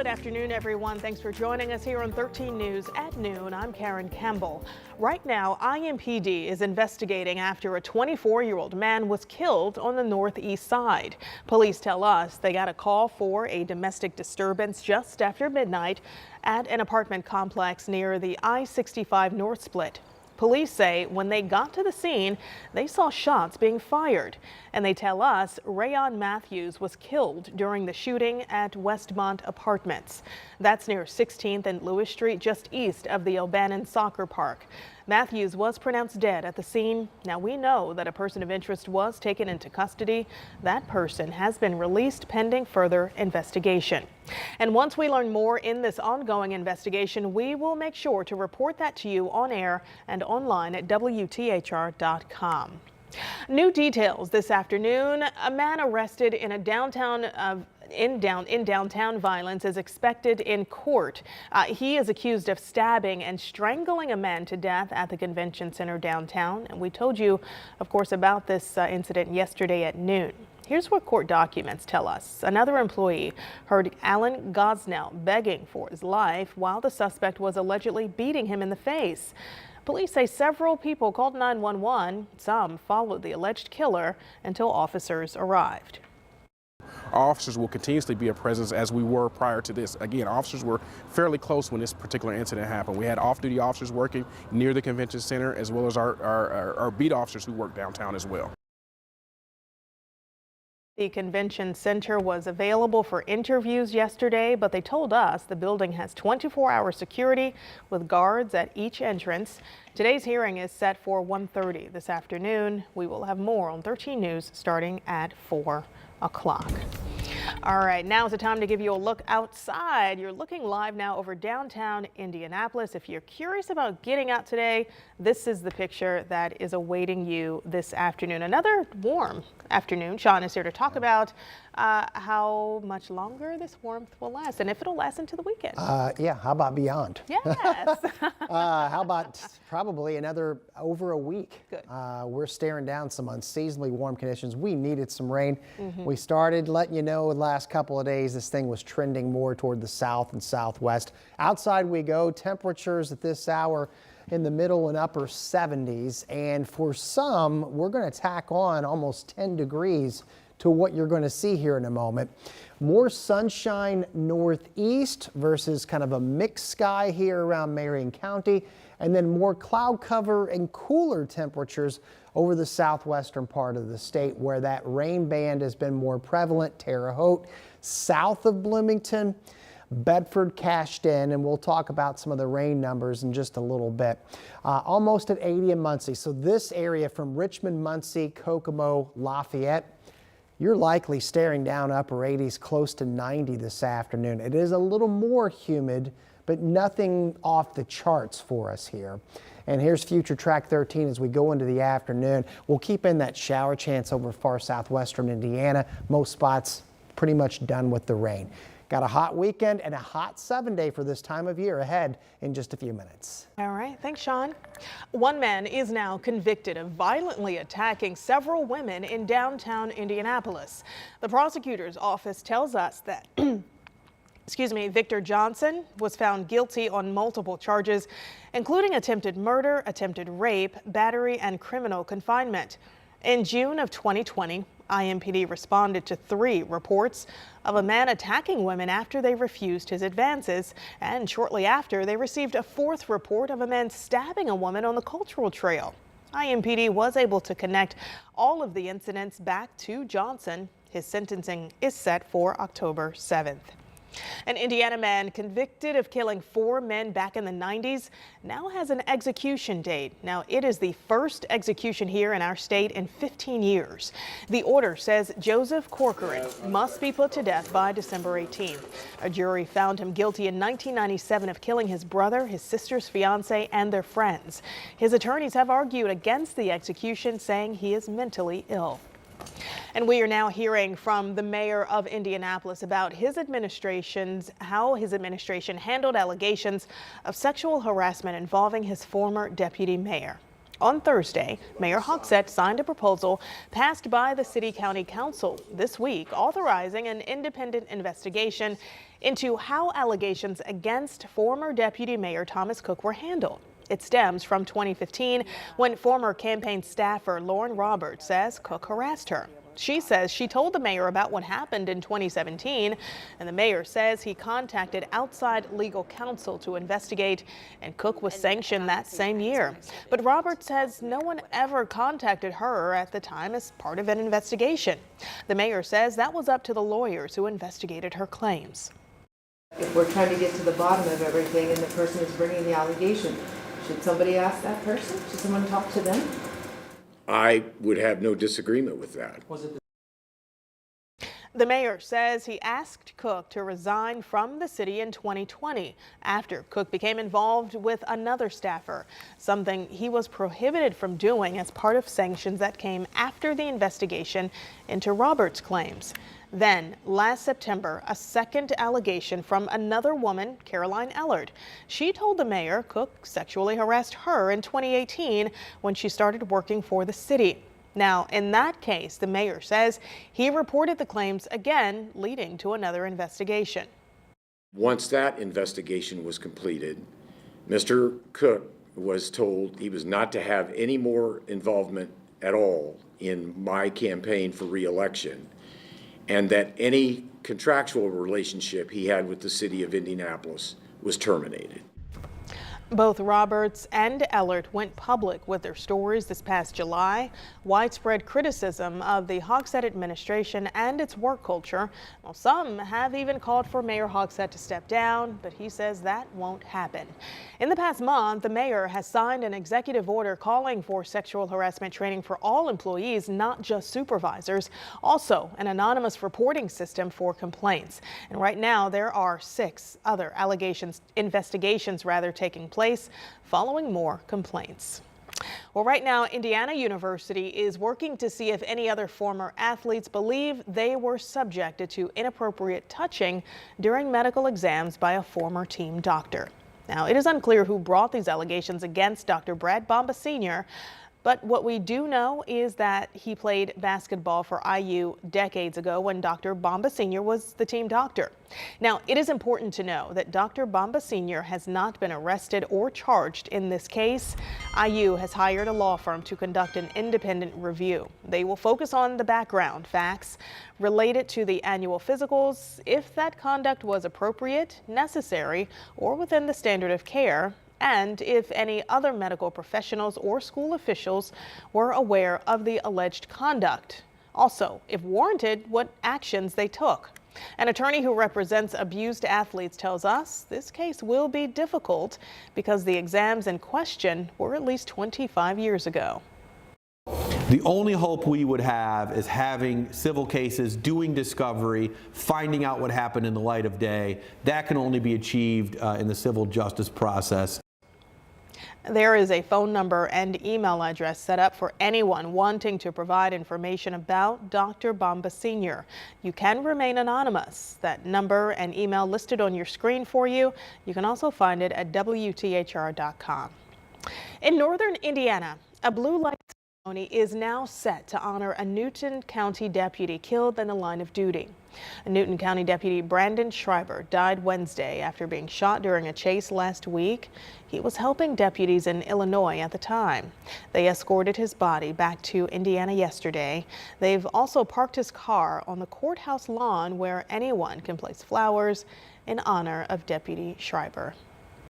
Good afternoon, everyone. Thanks for joining us here on 13 News at noon. I'm Karen Campbell. Right now, IMPD is investigating after a 24-year-old man was killed on the northeast side. Police tell us they got a call for a domestic disturbance just after midnight at an apartment complex near the I-65 North Split. Police say when they got to the scene, they saw shots being fired. And they tell us Rayon Matthews was killed during the shooting at Westmont Apartments. That's near 16th and Lewis Street, just east of the O'Bannon Soccer Park. Matthews was pronounced dead at the scene. Now we know that a person of interest was taken into custody. That person has been released pending further investigation. And once we learn more in this ongoing investigation, we will make sure to report that to you on air and online at WTHR.com. New details this afternoon. A man arrested in a downtown violence is expected in court. He is accused of stabbing and strangling a man to death at the convention center downtown. And we told you, of course, about this incident yesterday at noon. Here's what court documents tell us. Another employee heard Alan Gosnell begging for his life while the suspect was allegedly beating him in the face. Police say several people called 911. Some followed the alleged killer until officers arrived. Our officers will continuously be a presence as we were prior to this. Again, officers were fairly close when this particular incident happened. We had off-duty officers working near the convention center, as well as our beat officers who work downtown as well. The convention center was available for interviews yesterday, but they told us the building has 24-hour security with guards at each entrance. Today's hearing is set for 1:30 this afternoon. We will have more on 13 News starting at 4 o'clock. All right, now is the time to give you a look outside. You're looking live now over downtown Indianapolis. If you're curious about getting out today, this is the picture that is awaiting you this afternoon. Another warm afternoon. Sean is here to talk about how much longer this warmth will last and if it'll last into the weekend. Yeah, how about beyond? Yes. How about probably another over a week? Good. We're staring down some unseasonably warm conditions. We needed some rain. We started letting you know the last couple of days this thing was trending more toward the south and southwest. Outside we go. Temperatures at this hour in the middle and upper 70s, and for some we're going to tack on almost 10 degrees to what you're going to see here in a moment. More sunshine northeast versus kind of a mixed sky here around Marion County, and then more cloud cover and cooler temperatures over the southwestern part of the state where that rain band has been more prevalent. Terre Haute, south of Bloomington, Bedford cashed in, and we'll talk about some of the rain numbers in just a little bit. Almost at 80 in Muncie. So this area from Richmond, Muncie, Kokomo, Lafayette, you're likely staring down upper 80s, close to 90 this afternoon. It is a little more humid, but nothing off the charts for us here. And here's future track 13 as we go into the afternoon. We'll keep in that shower chance over far southwestern Indiana. Most spots pretty much done with the rain. Got a hot weekend and a hot 7-day for this time of year ahead in just a few minutes. All right. Thanks, Sean. One man is now convicted of violently attacking several women in downtown Indianapolis. The prosecutor's office tells us that Victor Johnson was found guilty on multiple charges, including attempted murder, attempted rape, battery, and criminal confinement. In June of 2020, IMPD responded to 3 reports of a man attacking women after they refused his advances, and shortly after they received a 4th report of a man stabbing a woman on the Cultural Trail. IMPD was able to connect all of the incidents back to Johnson. His sentencing is set for October 7th. An Indiana man convicted of killing 4 men back in the 90s now has an execution date. Now, it is the first execution here in our state in 15 years. The order says Joseph Corrin must be put to death by December 18th. A jury found him guilty in 1997 of killing his brother, his sister's fiance, and their friends. His attorneys have argued against the execution, saying he is mentally ill. And we are now hearing from the mayor of Indianapolis about how his administration handled allegations of sexual harassment involving his former deputy mayor. On Thursday, Mayor Hogsett signed a proposal passed by the City County Council this week authorizing an independent investigation into how allegations against former Deputy Mayor Thomas Cook were handled. It stems from 2015 when former campaign staffer Lauren Roberts says Cook harassed her. She says she told the mayor about what happened in 2017, and the mayor says he contacted outside legal counsel to investigate, and Cook was sanctioned that same year. But Roberts says no one ever contacted her at the time as part of an investigation. The mayor says that was up to the lawyers who investigated her claims. If we're trying to get to the bottom of everything and the person is bringing the allegation, should somebody ask that person? Should someone talk to them? I would have no disagreement with that. The mayor says he asked Cook to resign from the city in 2020 after Cook became involved with another staffer, something he was prohibited from doing as part of sanctions that came after the investigation into Roberts' claims. Then, last September, a second allegation from another woman, Caroline Ellard. She told the mayor Cook sexually harassed her in 2018 when she started working for the city. Now, in that case, the mayor says he reported the claims again, leading to another investigation. Once that investigation was completed, Mr. Cook was told he was not to have any more involvement at all in my campaign for re-election, and that any contractual relationship he had with the city of Indianapolis was terminated. Both Roberts and Ellard went public with their stories this past July. Widespread criticism of the Hogsett administration and its work culture. Well, some have even called for Mayor Hogsett to step down, but he says that won't happen. In the past month, the mayor has signed an executive order calling for sexual harassment training for all employees, not just supervisors. Also, an anonymous reporting system for complaints. And right now, there are 6 other investigations taking place following more complaints. Well, right now, Indiana University is working to see if any other former athletes believe they were subjected to inappropriate touching during medical exams by a former team doctor. Now, it is unclear who brought these allegations against Dr. Brad Bomba Sr., but what we do know is that he played basketball for IU decades ago when Dr. Bomba Sr. was the team doctor. Now, it is important to know that Dr. Bomba Sr. has not been arrested or charged in this case. IU has hired a law firm to conduct an independent review. They will focus on the background facts related to the annual physicals, if that conduct was appropriate, necessary, or within the standard of care, and if any other medical professionals or school officials were aware of the alleged conduct. Also, if warranted, what actions they took. An attorney who represents abused athletes tells us this case will be difficult because the exams in question were at least 25 years ago. The only hope we would have is having civil cases, doing discovery, finding out what happened in the light of day. That can only be achieved in the civil justice process. There is a phone number and email address set up for anyone wanting to provide information about Dr. Bomba Sr. You can remain anonymous. That number and email listed on your screen for you. You can also find it at WTHR.com. In northern Indiana, a blue light ceremony is now set to honor a Newton County deputy killed in the line of duty. Newton County Deputy Brandon Schreiber died Wednesday after being shot during a chase last week. He was helping deputies in Illinois at the time. They escorted his body back to Indiana yesterday. They've also parked his car on the courthouse lawn where anyone can place flowers in honor of Deputy Schreiber.